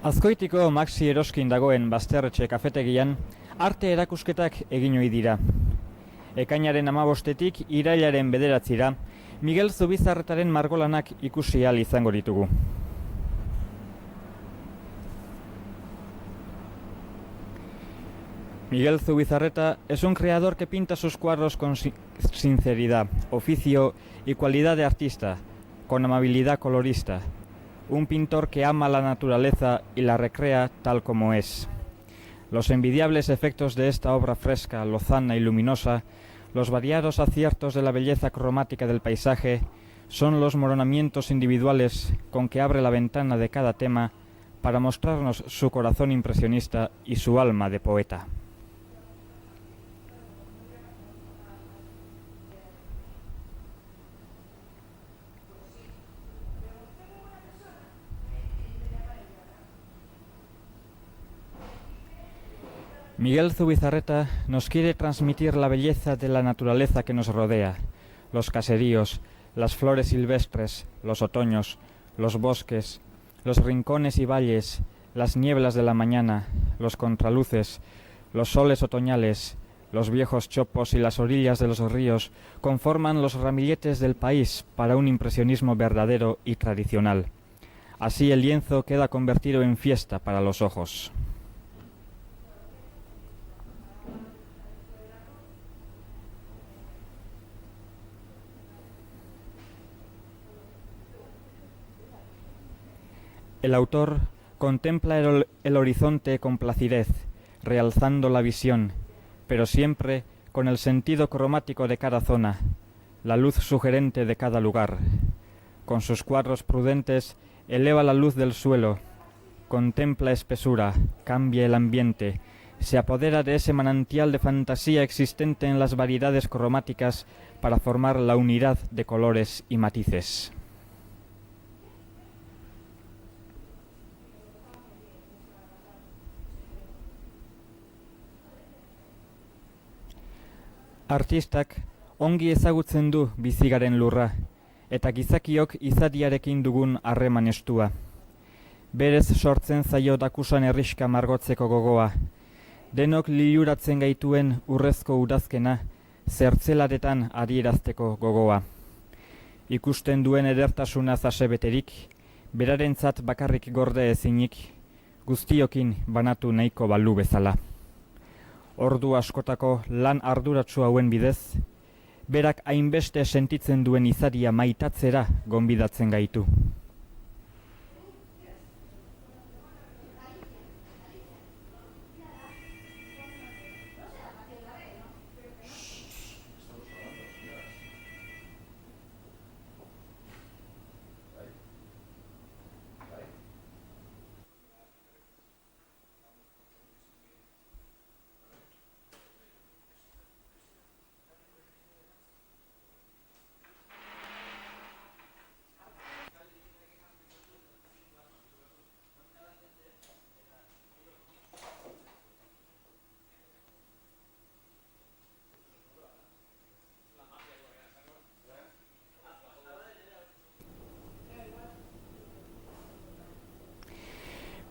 Azkoitiko Maxi Eroskin dagoen Basterretxe kafetegian arte erakusketak egin ohi dira. Ekainaren 15-tik irailaren 9-ra Miguel Zubizarretaren margolanak ikusi ahal izango ditugu. Miguel Zubizarreta es un creador que pinta sus cuadros con sinceridad, oficio y cualidad de artista, con amabilidad colorista. Un pintor que ama la naturaleza y la recrea tal como es. Los envidiables efectos de esta obra fresca, lozana y luminosa, los variados aciertos de la belleza cromática del paisaje, son los moronamientos individuales con que abre la ventana de cada tema para mostrarnos su corazón impresionista y su alma de poeta. Miguel Zubizarreta nos quiere transmitir la belleza de la naturaleza que nos rodea, los caseríos, las flores silvestres, los otoños, los bosques, los rincones y valles, las nieblas de la mañana, los contraluces, los soles otoñales, los viejos chopos y las orillas de los ríos conforman los ramilletes del país para un impresionismo verdadero y tradicional. Así el lienzo queda convertido en fiesta para los ojos. El autor contempla el horizonte con placidez, realzando la visión, pero siempre con el sentido cromático de cada zona, la luz sugerente de cada lugar. Con sus cuadros prudentes eleva la luz del suelo, contempla espesura, cambia el ambiente, se apodera de ese manantial de fantasía existente en las variedades cromáticas para formar la unidad de colores y matices. Artistak ongi ezagutzen du bizigaren lurra, eta gizakiok izadiarekin dugun harreman estua. Berez sortzen zaio dakusan herriska margotzeko gogoa. Denok liluratzen gaituen urrezko udazkena, zertzelaretan adierazteko gogoa. Ikusten duen edertasuna zasebeterik, berarentzat bakarrik gorde ezinik, guztiokin banatu nahiko balu bezala. Ordu askotako lan arduratsu hauen bidez, berak hainbeste sentitzen duen izadia maitatzera gonbidatzen gaitu.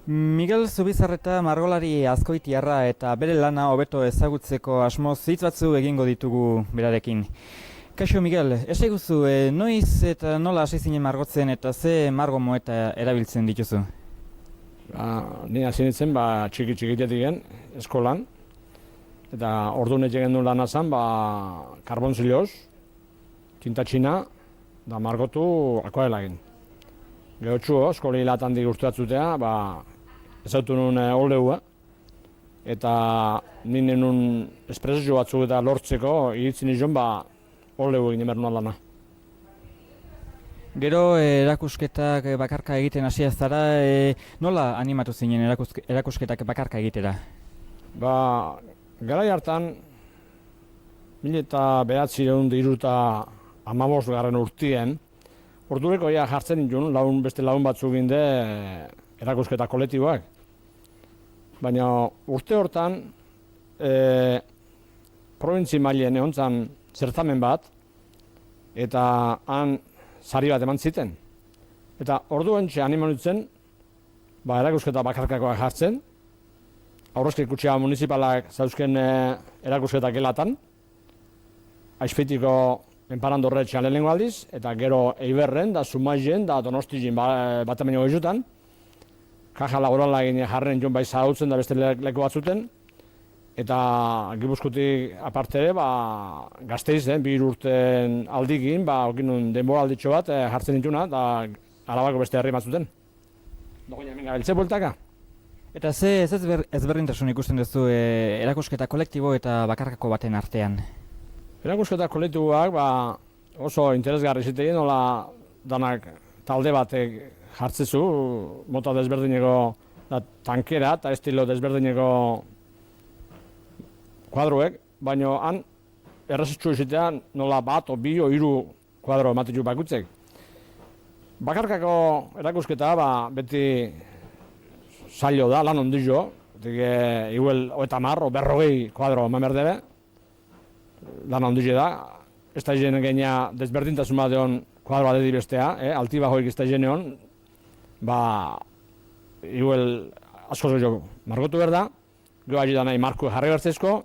Miguel Zubizarreta margolari azkoitiarra eta bere lana hobeto ezagutzeko asmoz hitz batzu egingo ditugu berarekin. Kaixo Miguel, esaiguzu, noiz eta nola hasi zinen margotzen eta ze margo moeta erabiltzen dituzu? Ni hasi nintzen txiki-txikitetik eskolan, eta orduan egin duen lana zen karbonzilioz, tintatxina, da margotu akuarela egin. Gero txuo, eskoli hilatan digurtuatzutea, ezautu nuen oleua, eta ninen nuen espresio batzuk eta lortzeko iritzen izan oleu egin emer nuen lana. Gero erakusketak bakarka egiten hasi ez zara, nola animatu zinen erakusketak bakarka egitera? Garai hartan, 1995 urtien, ordureko jartzen ninduen, beste lagun batzuk ginde erakusketa kolektiboak. Baina urte hortan, probintzi mailen egon zen zertamen bat, eta han sari bat eman ziten. Eta orduan animanutzen erakusketa bakarkakoak jartzen. Aurrezki kutxea municipalak zauzken erakusketak gelatan. Aizpeitiko enparandorretxean lehenengo aldiz, eta gero Eiberren, da Zumaizen, da Donostizin batamenio goizutan. Kaja laborala egin jarren joan bai zautzen da beste leku batzuten. Eta Gipuzkoatik aparte ere, Gasteiz, 2 urten aldikin, okinun denbora alditxo bat jartzen dituna, eta Arabako beste herri batzuten. Dogoina hemen gabiltze bueltaka. Eta ze ezberdintasun ikusten duzu erakusketa kolektibo eta bakarkako baten artean? Erakusketa kolektiboak oso interesgarri zitein, nola danak talde batek jartzezu, mota desberdineko tankera eta estilo desberdineko kuadroek, baina han errezitzu izitean nola 1 o 2 o 3 kuadro ematen bakutzek. Bakarkako erakusketa beti zailo da, lan ondizio, igual 30 o 40 kuadro eman behar debe, lan ondizio da, ez da izan gaina desberdintasun bat egon kuadro bat bestea, altibajoik ez da izan egon, igual asko zoio margotu behar da, gero hagi da nahi marku jarri bertzezko,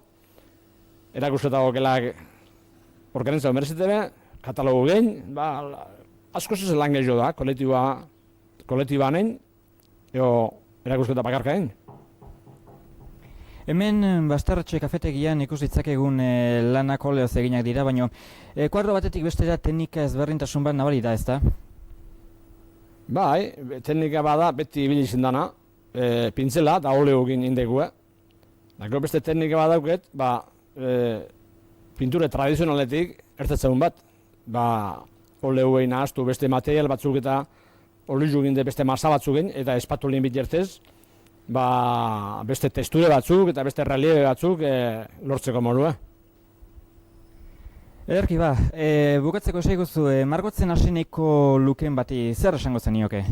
erakusketago gelak organentza merezitebe, katalogo gein, asko ez lan gehiago da, kolektiba nahin, erakusketa bakarka egin. Hemen Bastarratxe kafetegian ikus ditzakegun lanak oleoz eginak dira, baina kuadro batetik bestera teknika ezberdintasun bat nabari da, ezta? Bai, teknika bada beti ibili izan dana, pintzela eta oleo egin indegu. Gero beste teknika badauket, pinture tradizionaletik ertzatzen bat. Oleo egin nahaztu beste material batzuk eta olizu egin beste masa batzuk egin, eta espatulin bitertez, beste texture batzuk eta beste relieve batzuk lortzeko modua. Ederki bukatzeko esaiguzu, margotzen hasi nahiko lukeen bati zer esango zenioke?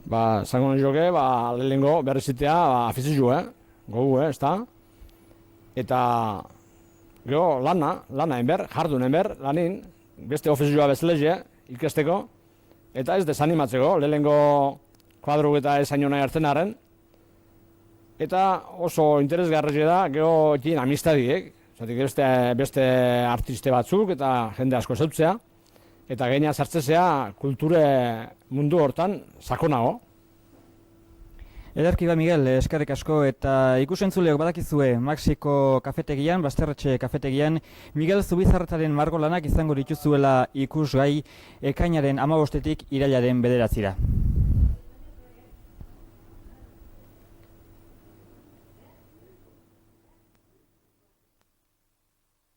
Esango nioke, lehenengo berrizitea afizizu, gogu, ezta? Eta gero lana enber, jardun enber, lanin, beste ofizioa bezaleze ikesteko, eta ez desanimatzeko, lehenengo kuadru eta esaino nahi hartzen arren, eta oso interesgarri da, gero ekin amistadiek, beste artiste batzuk eta jende asko zeutzea, eta gaina sartzezea kulture mundu hortan sakonago. Ederki Miguel, eskerrik asko, eta ikusentzuleok badakizue Maxiko kafetegian, Bastarratxe kafetegian, Miguel Zubizarretaren margolanak izango dituzuela ikusgai ekainaren 15-tik irailaren 9-ra.